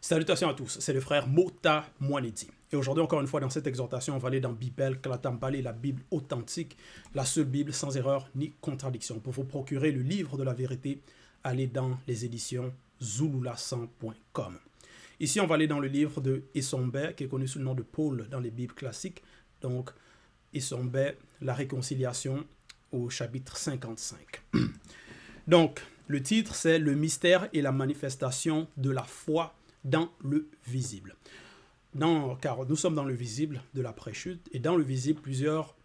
Salutations à tous, c'est le frère Mota Mwanedi. Et aujourd'hui, encore une fois, dans cette exhortation, on va aller dans Bible Kalatambali, la Bible authentique, la seule Bible sans erreur ni contradiction. Pour vous procurer le livre de la vérité, allez dans les éditions zulula100.com. Ici, on va aller dans le livre de Essombe, qui est connu sous le nom de Paul dans les Bibles classiques. Donc, Essombe, la réconciliation au chapitre 55. Donc, le titre, c'est « Le mystère et la manifestation de la foi dans le visible ». Car nous sommes dans le visible de la pré-chute, et dans le visible, plusieurs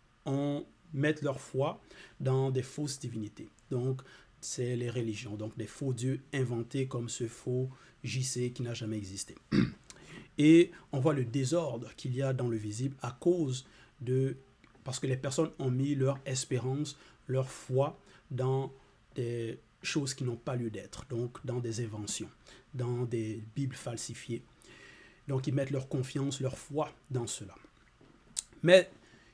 mettent leur foi dans des fausses divinités. Donc, c'est les religions, donc des faux dieux inventés comme ce faux JC qui n'a jamais existé. Et on voit le désordre qu'il y a dans le visible à cause de... Parce que les personnes ont mis leur espérance, leur foi dans des choses qui n'ont pas lieu d'être, donc dans des inventions, dans des bibles falsifiées. Donc ils mettent leur confiance, leur foi dans cela. Mais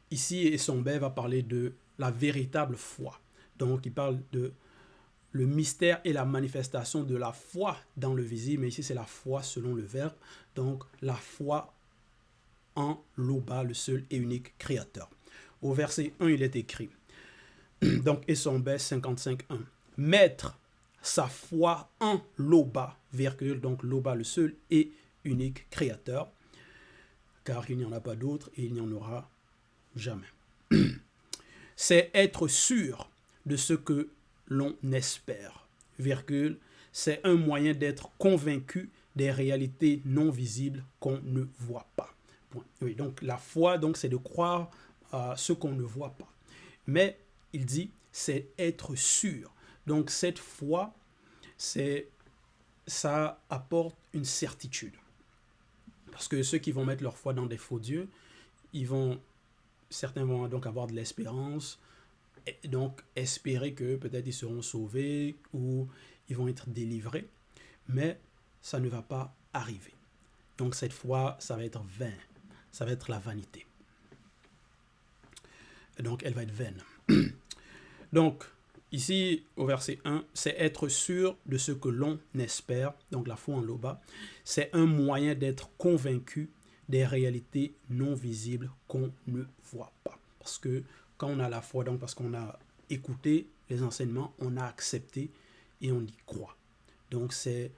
ici, Essombe va parler de la véritable foi. Donc il parle de le mystère et la manifestation de la foi dans le visible, mais ici c'est la foi selon le verbe, donc la foi en Loba, le seul et unique créateur. Au verset 1, il est écrit, donc Essombe 55.1, mettre sa foi en Loba, virgule, donc Loba, le seul et unique créateur, car il n'y en a pas d'autre et il n'y en aura jamais. C'est être sûr de ce que l'on espère, virgule, c'est un moyen d'être convaincu des réalités non visibles qu'on ne voit pas. Point. Oui, donc la foi, donc, c'est de croire à ce qu'on ne voit pas. Mais il dit, c'est être sûr. Donc cette foi, ça apporte une certitude. Parce que ceux qui vont mettre leur foi dans des faux dieux, certains vont donc avoir de l'espérance, et donc espérer que peut-être ils seront sauvés ou ils vont être délivrés, mais ça ne va pas arriver. Donc cette foi, ça va être vain, ça va être la vanité. Et donc elle va être vaine. Donc ici au verset 1, c'est être sûr de ce que l'on espère, donc la foi en Loba, c'est un moyen d'être convaincu des réalités non visibles qu'on ne voit pas. Parce que quand on a la foi, donc parce qu'on a écouté les enseignements, on a accepté et on y croit. Donc ce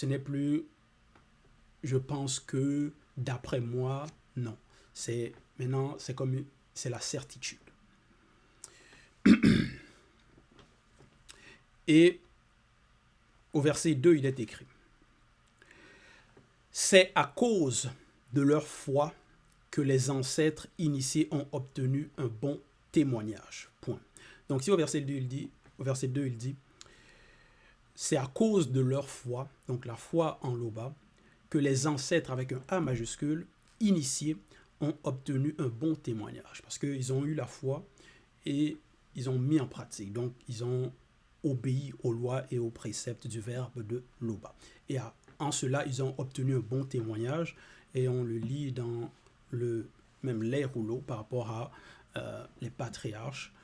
n'est plus, je pense que, d'après moi, non. Maintenant, c'est la certitude. Et au verset 2, il est écrit, c'est à cause de leur foi que les ancêtres initiés ont obtenu un bon témoignage. Point. Donc si au verset 2, il dit, c'est à cause de leur foi, donc la foi en Loba, que les ancêtres avec un A majuscule, initiés, ont obtenu un bon témoignage. Parce qu'ils ont eu la foi et ils ont mis en pratique. Donc ils ont obéi aux lois et aux préceptes du verbe de Loba. Et en cela, ils ont obtenu un bon témoignage. Et on le lit dans même les rouleaux par rapport à les patriarches,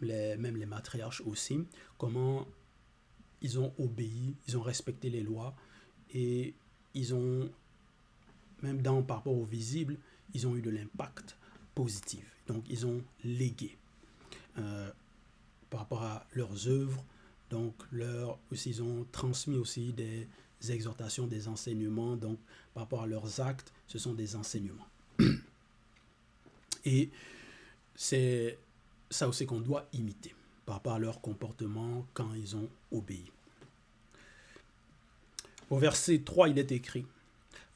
même les matriarches aussi, comment ils ont obéi, ils ont respecté les lois et ils ont, même par rapport au visible, ils ont eu de l'impact positif. Donc ils ont légué par rapport à leurs œuvres, donc ils ont transmis aussi des exhortations, des enseignements, donc par rapport à leurs actes, ce sont des enseignements. Et c'est ça aussi qu'on doit imiter par rapport à leur comportement quand ils ont obéi. Au verset 3, il est écrit,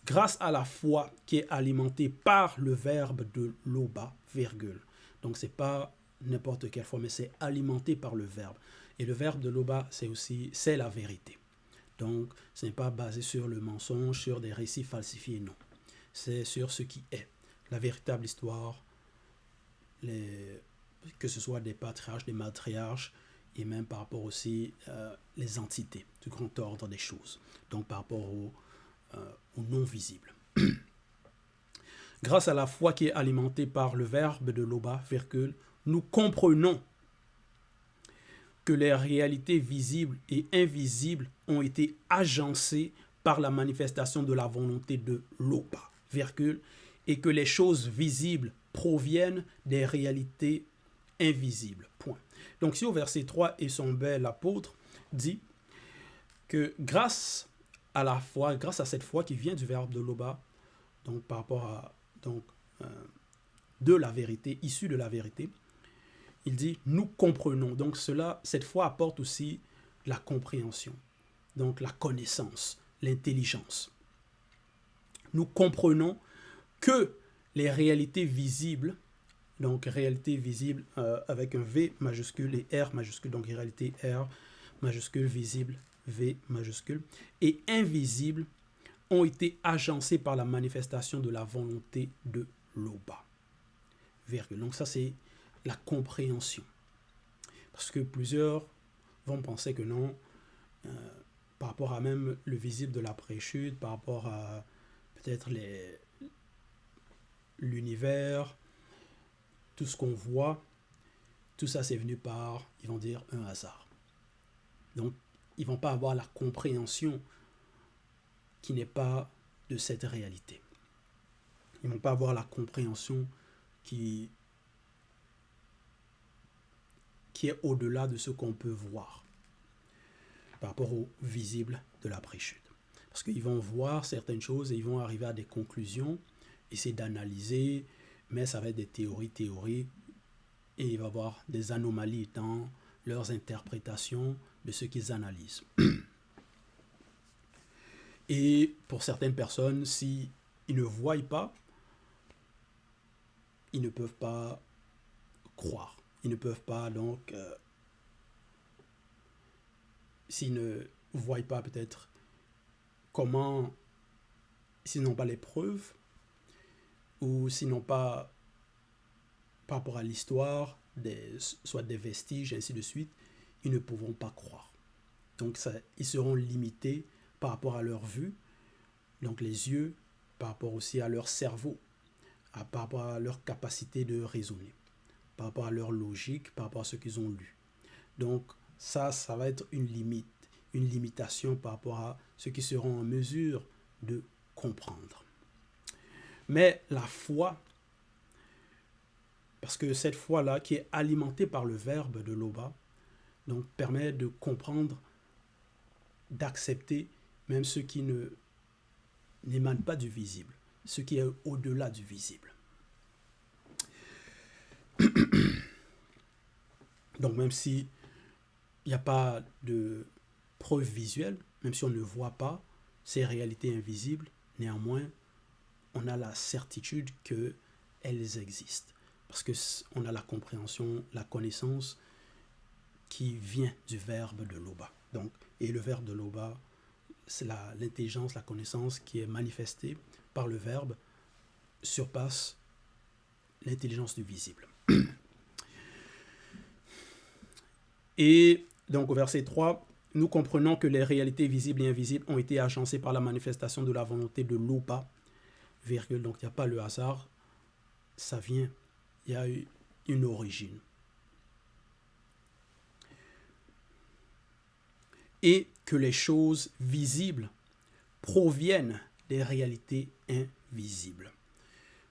grâce à la foi qui est alimentée par le verbe de Loba, virgule. Donc c'est pas n'importe quelle foi, mais c'est alimenté par le verbe. Et le verbe de Loba, c'est la vérité. Donc ce n'est pas basé sur le mensonge, sur des récits falsifiés, non. C'est sur ce qui est, la véritable histoire, que ce soit des patriarches, des matriarches, et même par rapport aussi les entités du grand ordre des choses. Donc par rapport au non visible. Grâce à la foi qui est alimentée par le verbe de Loba, virgule, nous comprenons que les réalités visibles et invisibles ont été agencées par la manifestation de la volonté de Loba, virgule, et que les choses visibles proviennent des réalités invisibles. Point. Donc, si au verset 3, Essombe, l'apôtre, dit que grâce à la foi, grâce à cette foi qui vient du verbe de Loba, donc par rapport à de la vérité, issue de la vérité, il dit nous comprenons. Donc cette foi apporte aussi la compréhension, donc la connaissance, l'intelligence. Nous comprenons que les réalités visibles, donc réalité visible avec un V majuscule et R majuscule, donc réalité R majuscule, visible, V majuscule, et invisible, ont été agencées par la manifestation de la volonté de Loba. Virgule. Donc ça, c'est la compréhension. Parce que plusieurs vont penser que non, par rapport à même le visible de la préchute, par rapport à peut-être l'univers, tout ce qu'on voit, tout ça c'est venu par, ils vont dire, un hasard. Donc, ils ne vont pas avoir la compréhension qui n'est pas de cette réalité. Ils ne vont pas avoir la compréhension qui est au-delà de ce qu'on peut voir par rapport au visible de la préchute. Parce qu'ils vont voir certaines choses et ils vont arriver à des conclusions, essayer d'analyser, mais ça va être des théories, et il va y avoir des anomalies dans leurs interprétations de ce qu'ils analysent. Et pour certaines personnes, s'ils ne voient pas, ils ne peuvent pas croire. Ils ne peuvent pas donc, s'ils ne voient pas peut-être comment, s'ils n'ont pas les preuves, ou s'ils n'ont pas, par rapport à l'histoire, soit des vestiges, ainsi de suite, ils ne pourront pas croire. Donc ils seront limités par rapport à leur vue, donc les yeux, par rapport aussi à leur cerveau, par rapport à leur capacité de raisonner, par rapport à leur logique, par rapport à ce qu'ils ont lu. Donc ça va être une limite, une limitation par rapport à ce qu'ils seront en mesure de comprendre. Mais la foi, parce que cette foi-là qui est alimentée par le verbe de Loba, donc permet de comprendre, d'accepter même ce qui n'émane pas du visible, ce qui est au-delà du visible. Donc même s'il n'y a pas de preuve visuelle, même si on ne voit pas ces réalités invisibles, néanmoins, on a la certitude qu'elles existent. Parce qu'on a la compréhension, la connaissance qui vient du verbe de Loba. Donc, et le verbe de Loba, c'est l'intelligence, la connaissance qui est manifestée par le verbe, surpasse l'intelligence du visible. Et donc au verset 3, nous comprenons que les réalités visibles et invisibles ont été agencées par la manifestation de la volonté de Loba, virgule, donc il n'y a pas le hasard, ça vient, il y a eu une origine. Et que les choses visibles proviennent des réalités invisibles.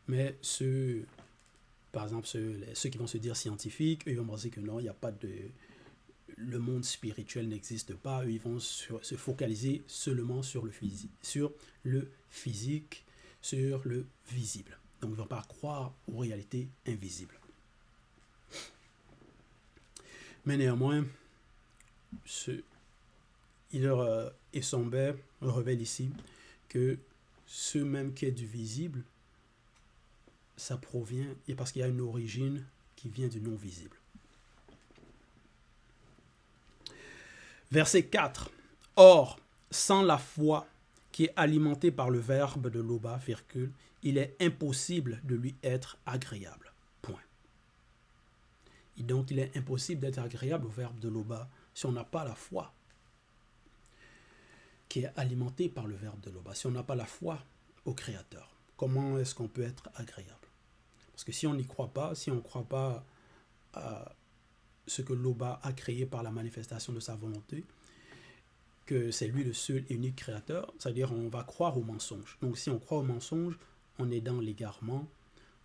Mais par exemple, ceux qui vont se dire scientifiques, eux, ils vont penser que non, il n'y a pas de... Le monde spirituel n'existe pas. Eux, ils vont se focaliser seulement sur le physique, sur le visible. Donc, ils ne vont pas croire aux réalités invisibles. Mais néanmoins, Essombe révèle ici que ce même qui est du visible, ça provient, et parce qu'il y a une origine qui vient du non visible. Verset 4. Or, sans la foi qui est alimentée par le verbe de Loba, virgule, il est impossible de lui être agréable. Point. Et donc, il est impossible d'être agréable au verbe de Loba si on n'a pas la foi qui est alimentée par le verbe de Loba. Si on n'a pas la foi au Créateur, comment est-ce qu'on peut être agréable? Parce que si on n'y croit pas, si on ne croit pas à ce que Loba a créé par la manifestation de sa volonté, que c'est lui le seul et unique créateur, c'est-à-dire on va croire au mensonge. Donc si on croit au mensonge, on est dans l'égarement,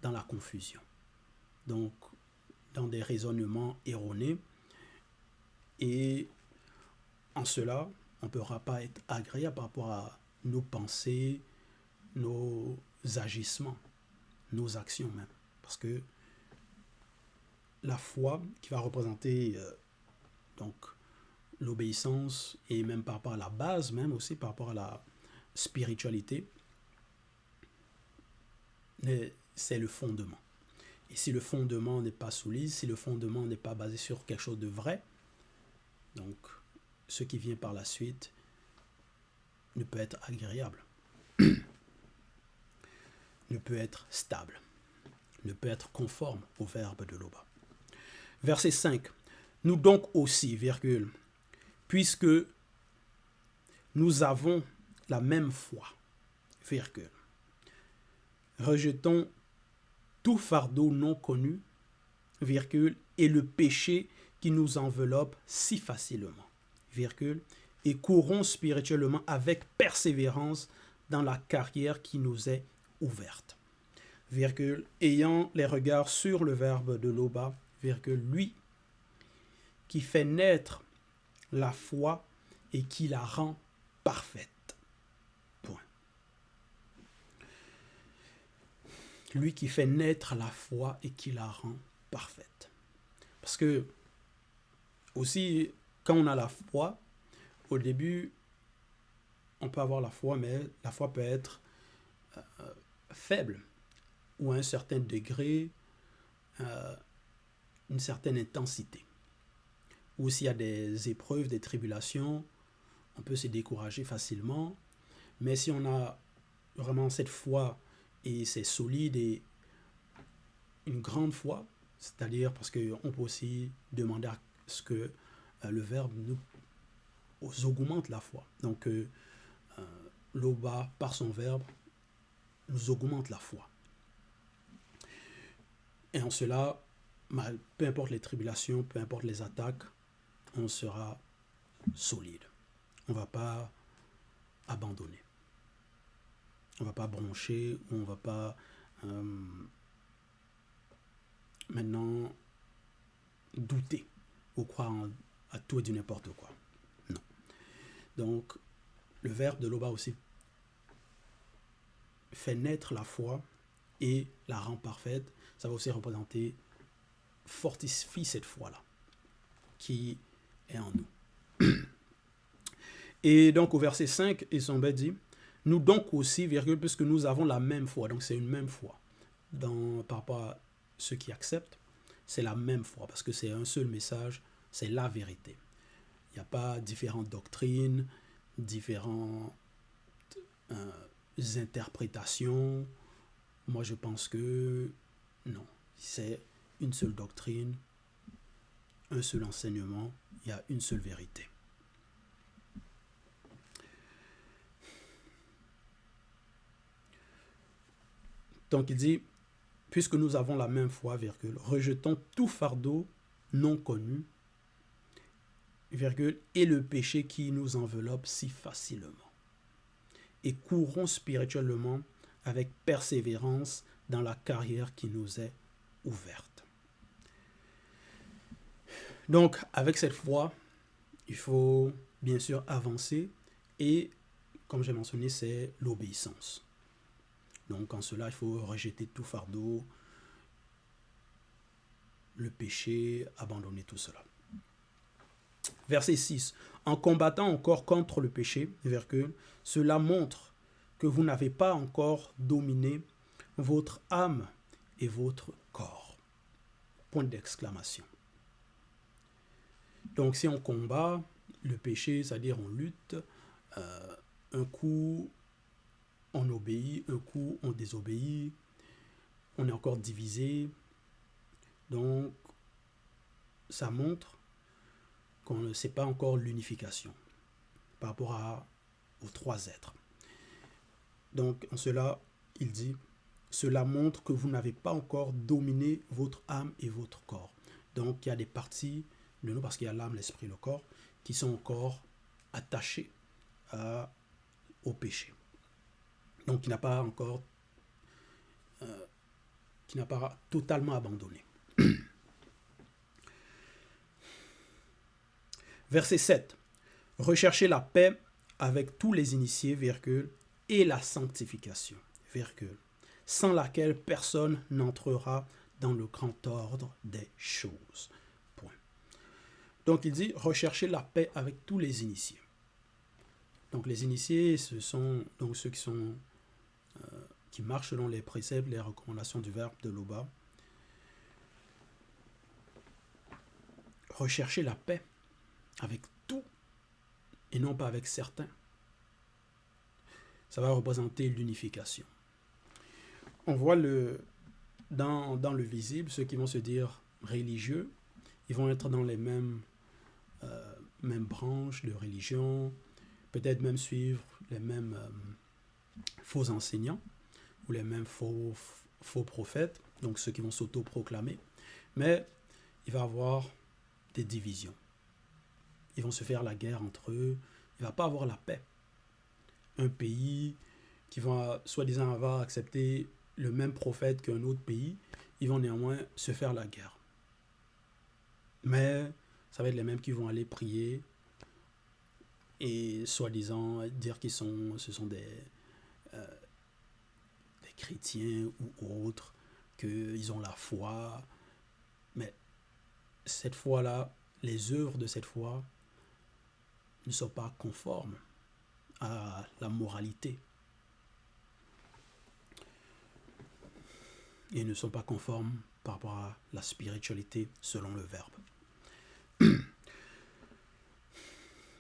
dans la confusion. Donc dans des raisonnements erronés. Et en cela, on ne pourra pas être agréable par rapport à nos pensées, nos agissements, nos actions même. Parce que la foi qui va représenter donc l'obéissance et même par rapport à la base, même aussi par rapport à la spiritualité, c'est le fondement. Et si le fondement n'est pas solide, si le fondement n'est pas basé sur quelque chose de vrai, donc ce qui vient par la suite ne peut être agréable, ne peut être stable, ne peut être conforme au verbe de Loba. Verset 5. Nous donc aussi, virgule, puisque nous avons la même foi, virgule, rejetons tout fardeau non connu, virgule, et le péché qui nous enveloppe si facilement, virgule, et courons spirituellement avec persévérance dans la carrière qui nous est ouverte, virgule, ayant les regards sur le verbe de Loba, virgule, lui qui fait naître la foi et qui la rend parfaite. Point. Lui qui fait naître la foi et qui la rend parfaite. Parce que, aussi, quand on a la foi, au début, on peut avoir la foi, mais la foi peut être faible, ou à un certain degré, une certaine intensité. Ou s'il y a des épreuves, des tribulations, on peut se décourager facilement. Mais si on a vraiment cette foi et c'est solide et une grande foi, c'est-à-dire parce qu'on peut aussi demander à ce que le Verbe nous augmente la foi. Donc, Loba, par son Verbe, nous augmente la foi. Et en cela, peu importe les tribulations, peu importe les attaques, on sera solide. On ne va pas abandonner. On ne va pas broncher, on ne va pas maintenant douter ou croire à tout et du n'importe quoi. Non. Donc, le verbe de Loba aussi fait naître la foi et la rend parfaite. Ça va aussi représenter, fortifie cette foi-là qui est en nous. Et donc au verset 5, Isombe dit, nous donc aussi, virgule, puisque nous avons la même foi, donc c'est une même foi. Par rapport à ceux qui acceptent, c'est la même foi, parce que c'est un seul message, c'est la vérité. Il n'y a pas différentes doctrines, différentes interprétations. Moi je pense que non, c'est une seule doctrine, un seul enseignement, il y a une seule vérité. Donc il dit, puisque nous avons la même foi, virgule, rejetons tout fardeau non connu, virgule, et le péché qui nous enveloppe si facilement. Et courons spirituellement avec persévérance dans la carrière qui nous est ouverte. Donc, avec cette foi, il faut bien sûr avancer et, comme j'ai mentionné, c'est l'obéissance. Donc, en cela, il faut rejeter tout fardeau, le péché, abandonner tout cela. Verset 6. En combattant encore contre le péché, virgule, cela montre que vous n'avez pas encore dominé votre âme et votre corps. Point d'exclamation. Donc, si on combat le péché, c'est-à-dire on lutte, un coup on obéit, un coup on désobéit, on est encore divisé. Donc, ça montre qu'on ne sait pas encore l'unification par rapport aux trois êtres. Donc, en cela, il dit, cela montre que vous n'avez pas encore dominé votre âme et votre corps. Donc, il y a des parties de nous, parce qu'il y a l'âme, l'esprit, le corps, qui sont encore attaché au péché. Donc, qui n'a pas encore, qui n'a pas totalement abandonné. Verset 7. Recherchez la paix avec tous les initiés, virgule, et la sanctification, virgule, sans laquelle personne n'entrera dans le grand ordre des choses. Point. Donc il dit, recherchez la paix avec tous les initiés. Donc les initiés, ce sont donc ceux qui marchent selon les préceptes, les recommandations du verbe de Loba. Recherchez la paix avec tout et non pas avec certains. Ça va représenter l'unification. On voit dans le visible, ceux qui vont se dire religieux, ils vont être dans les mêmes branches de religion, peut-être même suivre les mêmes faux enseignants ou les mêmes faux prophètes, donc ceux qui vont s'auto-proclamer. Mais il va y avoir des divisions. Ils vont se faire la guerre entre eux. Il ne va pas avoir la paix. Un pays qui va soi-disant avoir accepté le même prophète qu'un autre pays, ils vont néanmoins se faire la guerre. Mais ça va être les mêmes qui vont aller prier et soi-disant dire ce sont des chrétiens ou autres, qu'ils ont la foi. Mais cette foi-là, les œuvres de cette foi ne sont pas conformes à la moralité. Et ne sont pas conformes par rapport à la spiritualité selon le verbe.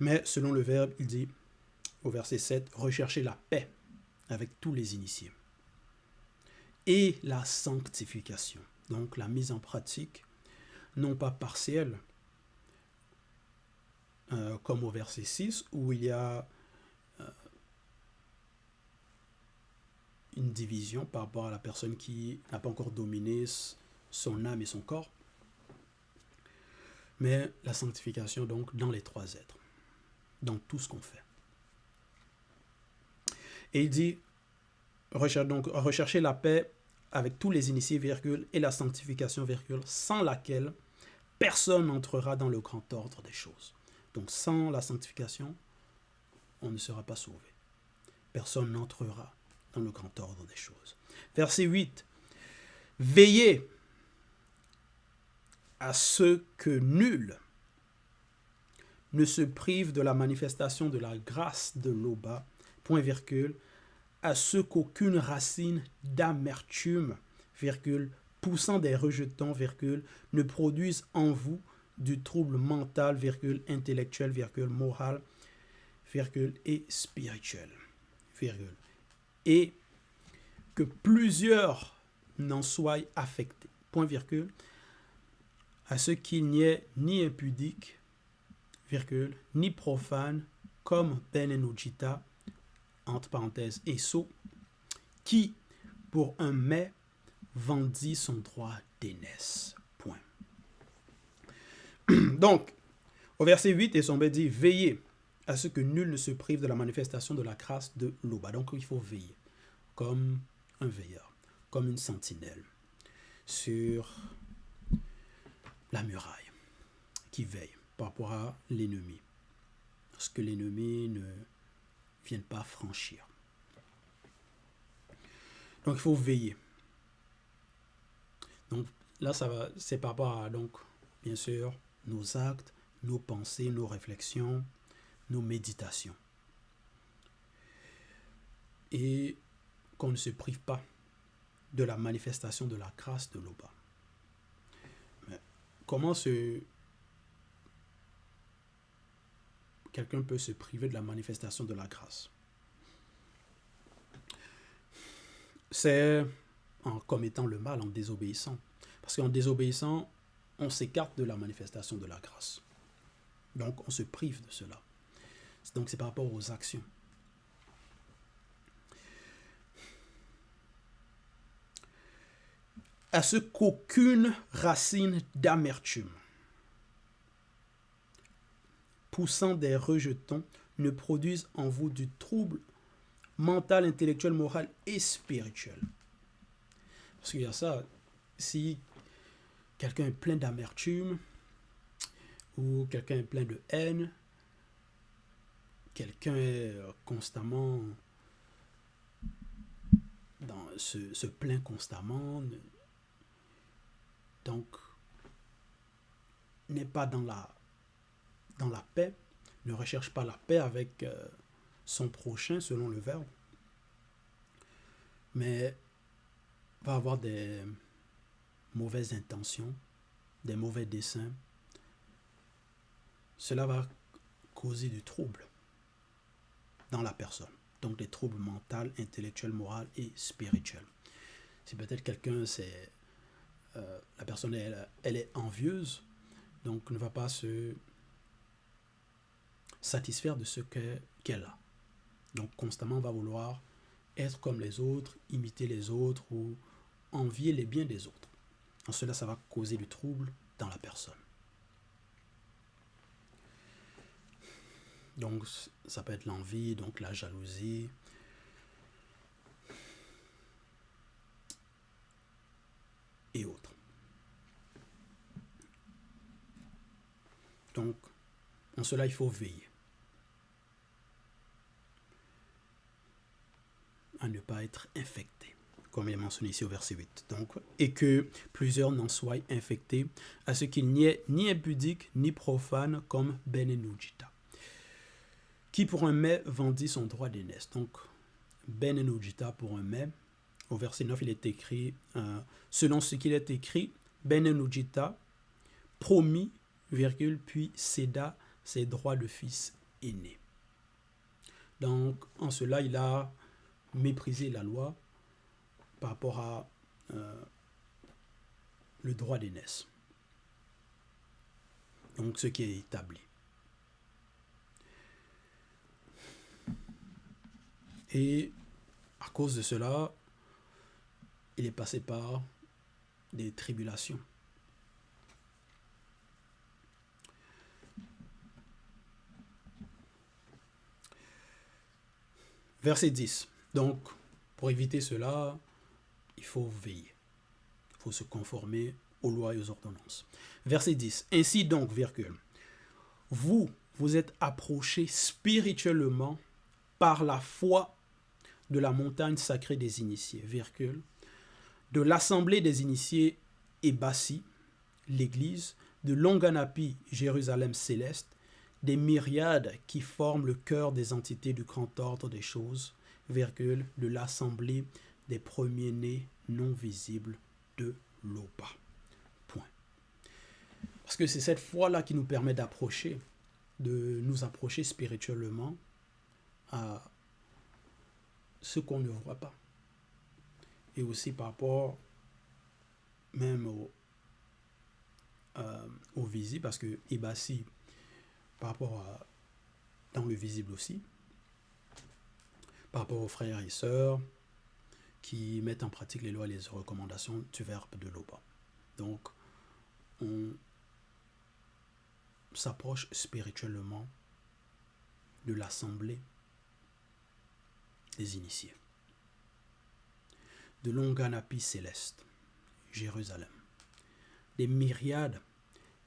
Mais selon le verbe, il dit au verset 7, recherchez la paix avec tous les initiés et la sanctification. Donc la mise en pratique, non pas partielle, comme au verset 6, où il y a une division par rapport à la personne qui n'a pas encore dominé son âme et son corps, mais la sanctification donc dans les trois êtres, dans tout ce qu'on fait. Et il dit, recherchez la paix avec tous les initiés, virgule, et la sanctification, virgule, sans laquelle personne n'entrera dans le grand ordre des choses. Donc sans la sanctification, on ne sera pas sauvé. Personne n'entrera dans le grand ordre des choses. Verset 8. Veillez à ce que nul ne se prive de la manifestation de la grâce de Loba, point virgule, à ce qu'aucune racine d'amertume, virgule, poussant des rejetons, virgule, ne produise en vous du trouble mental, virgule, intellectuel, virgule, moral, virgule, et spirituel, virgule. Et que plusieurs n'en soient affectés, point virgule, à ce qu'il n'y ait ni impudique, virgule, ni profane, comme Ben Enojita, entre parenthèses, et sot, qui, pour un mets, vendit son droit d'aînesse. Point. Donc, au verset 8, et son dit, veillez à ce que nul ne se prive de la manifestation de la grâce de Loba. Donc, il faut veiller, comme un veilleur, comme une sentinelle, sur la muraille, qui veille par rapport à l'ennemi, parce que l'ennemi ne vienne pas franchir. Donc, il faut veiller. Donc, là, c'est par rapport à, donc, bien sûr, nos actes, nos pensées, nos réflexions, nos méditations. Et qu'on ne se prive pas de la manifestation de la grâce de Loba. Mais comment quelqu'un peut se priver de la manifestation de la grâce? C'est en commettant le mal, en désobéissant. Parce qu'en désobéissant, on s'écarte de la manifestation de la grâce. Donc, on se prive de cela. Donc, c'est par rapport aux actions. À ce qu'aucune racine d'amertume, poussant des rejetons ne produisent en vous du trouble mental, intellectuel, moral et spirituel. Parce qu'il y a ça, si quelqu'un est plein d'amertume, ou quelqu'un est plein de haine, quelqu'un est constamment se plaint constamment, donc n'est pas dans la paix, ne recherche pas la paix avec son prochain selon le verbe, mais va avoir des mauvaises intentions, des mauvais desseins. Cela va causer du trouble dans la personne. Donc des troubles mentaux, intellectuels, moraux et spirituels. Si peut-être quelqu'un, la personne, elle est envieuse, donc ne va pas se satisfaire de ce qu'elle a. Donc constamment va vouloir être comme les autres, imiter les autres ou envier les biens des autres. En cela, ça va causer du trouble dans la personne. Donc ça peut être l'envie, donc la jalousie, et autres. Donc, en cela, il faut veiller à ne pas être infecté, comme il est mentionné ici au verset 8. Donc, et que plusieurs n'en soient infectés, à ce qu'il n'y ait ni impudique, ni profane, comme Ben Enujita, qui pour un mets vendit son droit d'aînesse. Donc, Ben Enujita pour un mets, au verset 9, il est écrit, selon ce qu'il est écrit, Ben Enujita promit, puis céda ses droits de fils aîné. Donc, en cela, il a méprisé la loi par rapport à le droit d'aînesse. Donc, ce qui est établi. Et à cause de cela, il est passé par des tribulations. Verset 10. Donc, pour éviter cela, il faut veiller. Il faut se conformer aux lois et aux ordonnances. Verset 10. Ainsi donc, vous êtes approchés spirituellement par la foi de la montagne sacrée des initiés, de l'assemblée des initiés Ébassi, l'église, de Longanapi, Jérusalem céleste, des myriades qui forment le cœur des entités du grand ordre des choses, de l'assemblée des premiers-nés non visibles de l'Opa. Point. Parce que c'est cette foi-là qui nous permet de nous approcher spirituellement à ce qu'on ne voit pas. Et aussi par rapport même au visible, parce que Ébassi, par rapport à dans le visible aussi, par rapport aux frères et sœurs qui mettent en pratique les lois et les recommandations du verbe de l'Opa. Donc, on s'approche spirituellement de l'assemblée des initiés. De Longanapi céleste, Jérusalem. Des myriades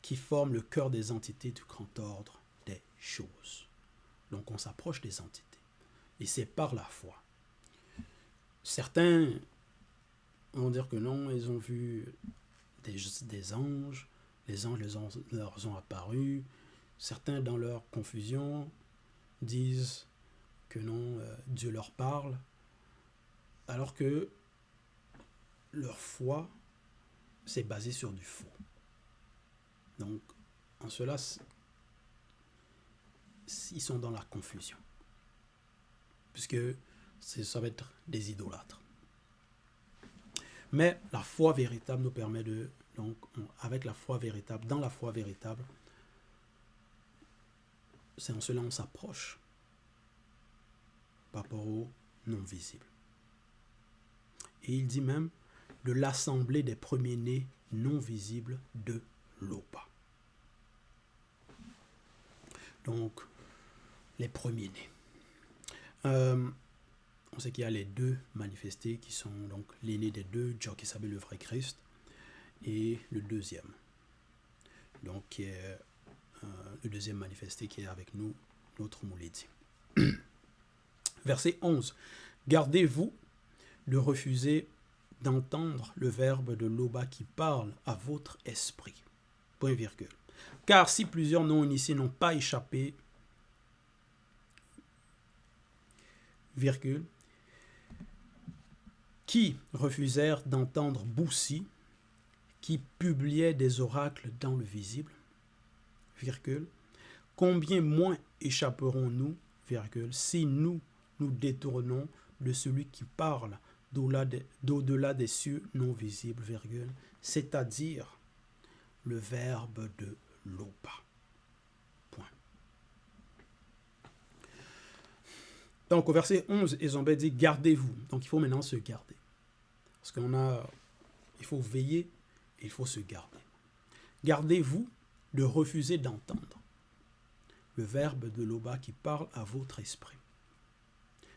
qui forment le cœur des entités du grand ordre des choses. Donc on s'approche des entités. Et c'est par la foi. Certains vont dire que non, ils ont vu des anges, les anges leur ont apparu. Certains, dans leur confusion, disent que non, Dieu leur parle, alors que leur foi s'est basée sur du faux. Donc, en cela, ils sont dans la confusion. Puisque ça va être des idolâtres. Mais la foi véritable nous permet avec la foi véritable, dans la foi véritable, c'est en cela on s'approche par rapport au non visible. Et il dit même de l'assemblée des premiers-nés non visibles de l'Opa. donc les premiers-nés. On sait qu'il y a les deux manifestés qui sont donc l'aîné des deux, Dieu qui s'appelle le vrai Christ, et le deuxième, donc qui est le deuxième manifesté qui est avec nous, notre Mouledi. Verset 11. Gardez-vous de refuser d'entendre le verbe de l'Oba qui parle à votre esprit. Point virgule. Car si plusieurs non-initiés n'ont pas échappé, virgule, qui refusèrent d'entendre Boussi, qui publiait des oracles dans le visible, virgule, combien moins échapperons-nous, virgule, si nous nous détournons de celui qui parle d'au-delà des cieux non visibles, virgule, c'est-à-dire le verbe de l'Oba. Point. Donc au verset 11, Ezombé dit « Gardez-vous ». Donc il faut maintenant se garder. Parce il faut veiller et il faut se garder. Gardez-vous de refuser d'entendre le verbe de l'Oba qui parle à votre esprit.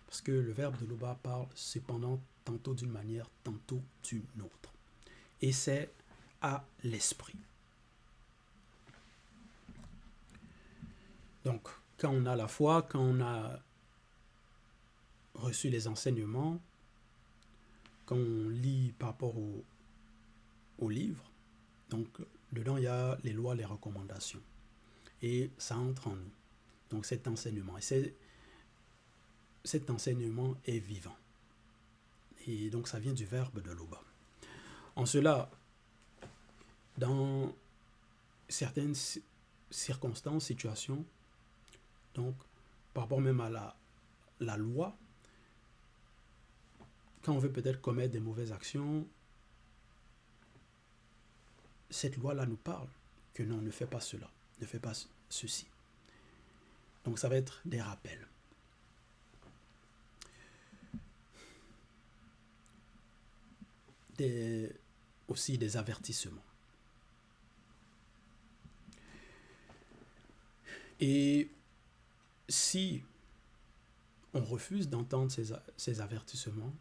Parce que le verbe de l'Oba parle cependant tantôt d'une manière, tantôt d'une autre. Et c'est à l'esprit. Donc, quand on a la foi, quand on a reçu les enseignements, quand on lit par rapport au livre, donc dedans il y a les lois, les recommandations. Et ça entre en nous. Donc cet enseignement. Et cet enseignement est vivant. Et donc ça vient du verbe de l'Oba. En cela, dans certaines circonstances, situations, donc par rapport même à la loi, quand on veut peut-être commettre des mauvaises actions, cette loi-là nous parle que non, ne fais pas cela, ne fais pas ceci. Donc ça va être des rappels. Aussi des avertissements. Et si on refuse d'entendre ces avertissements,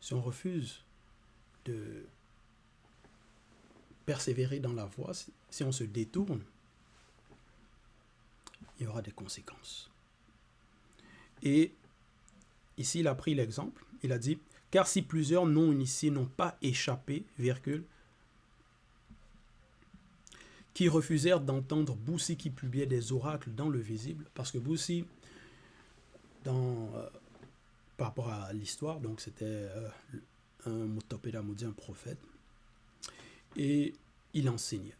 si on refuse de persévérer dans la voie, si on se détourne, il y aura des conséquences. Et ici, il a pris l'exemple, il a dit, car si plusieurs non-initiés n'ont pas échappé, virgule, qui refusèrent d'entendre Boussi qui publiait des oracles dans le visible, parce que Boussi, par rapport à l'histoire, donc c'était un Mutopédamoudi, un prophète, et il enseignait.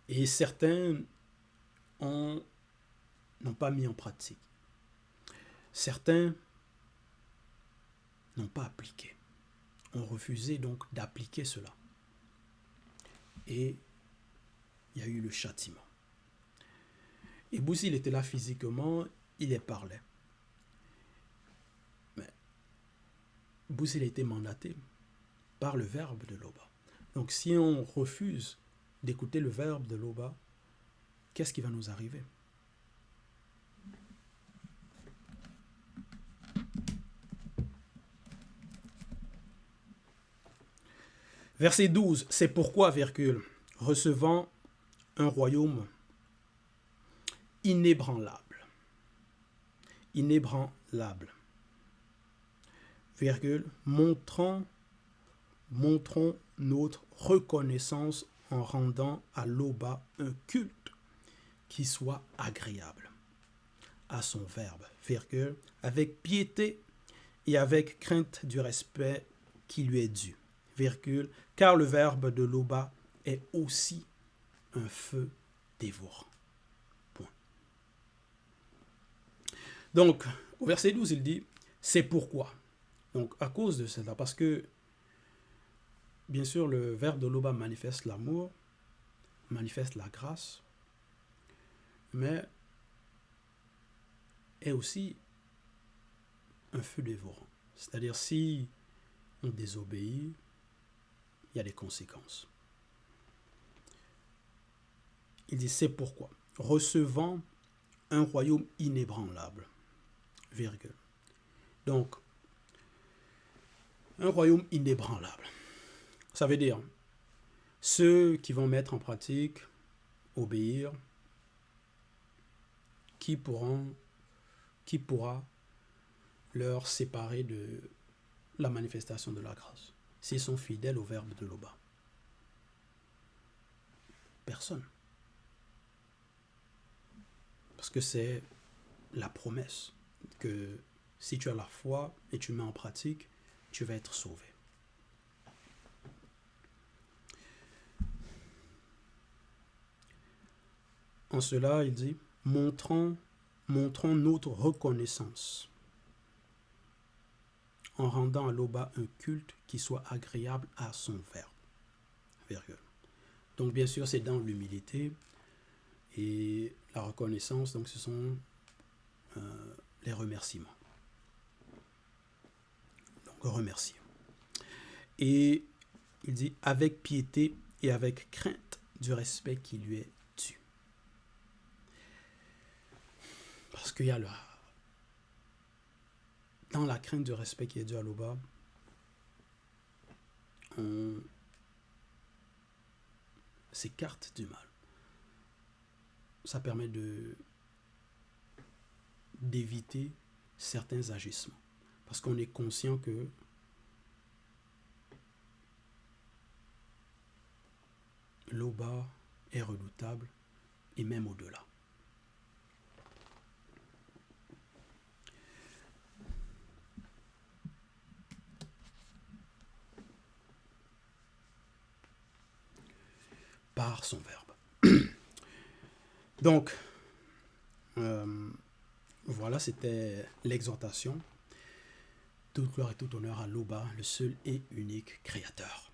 Et certains n'ont pas mis en pratique. Certains n'ont pas appliqué. Ont refusé donc d'appliquer cela. Et il y a eu le châtiment. Et Boussi, il était là physiquement, il les parlait. Mais Boussi, il a été mandaté par le verbe de l'Oba. Donc si on refuse d'écouter le verbe de l'Oba, qu'est-ce qui va nous arriver? Verset 12, c'est pourquoi, virgule, recevant un royaume inébranlable, virgule, montrons notre reconnaissance en rendant à l'Oba un culte qui soit agréable à son verbe, virgule, avec piété et avec crainte du respect qui lui est dû, virgule, car le verbe de l'Oba est aussi un feu dévorant. Point. Donc, au verset 12, il dit, c'est pourquoi. Donc, à cause de cela, parce que, bien sûr, le verbe de l'Oba manifeste l'amour, manifeste la grâce, mais est aussi un feu dévorant. C'est-à-dire, si on désobéit, il y a des conséquences. Il dit, c'est pourquoi, recevant un royaume inébranlable, virgule. Donc, un royaume inébranlable. Ça veut dire, ceux qui vont mettre en pratique, obéir, qui pourra leur séparer de la manifestation de la grâce, s'ils sont fidèles au verbe de Loba? Personne. Parce que c'est la promesse que si tu as la foi et tu mets en pratique, tu vas être sauvé. En cela, il dit, montrons notre reconnaissance en rendant à Loba un culte qui soit agréable à son verbe. Virgule. Donc bien sûr, c'est dans l'humilité et la reconnaissance, donc ce sont les remerciements. Donc remercier. Et il dit avec piété et avec crainte du respect qui lui est dû. Parce qu'il y a dans la crainte du respect qui est dû à Loba, on s'écarte du mal. Ça permet d'éviter certains agissements. Parce qu'on est conscient que Loba est redoutable et même au-delà. Par son verbe. Donc, voilà, c'était l'exhortation. Toute gloire et tout honneur à Loba, le seul et unique Créateur.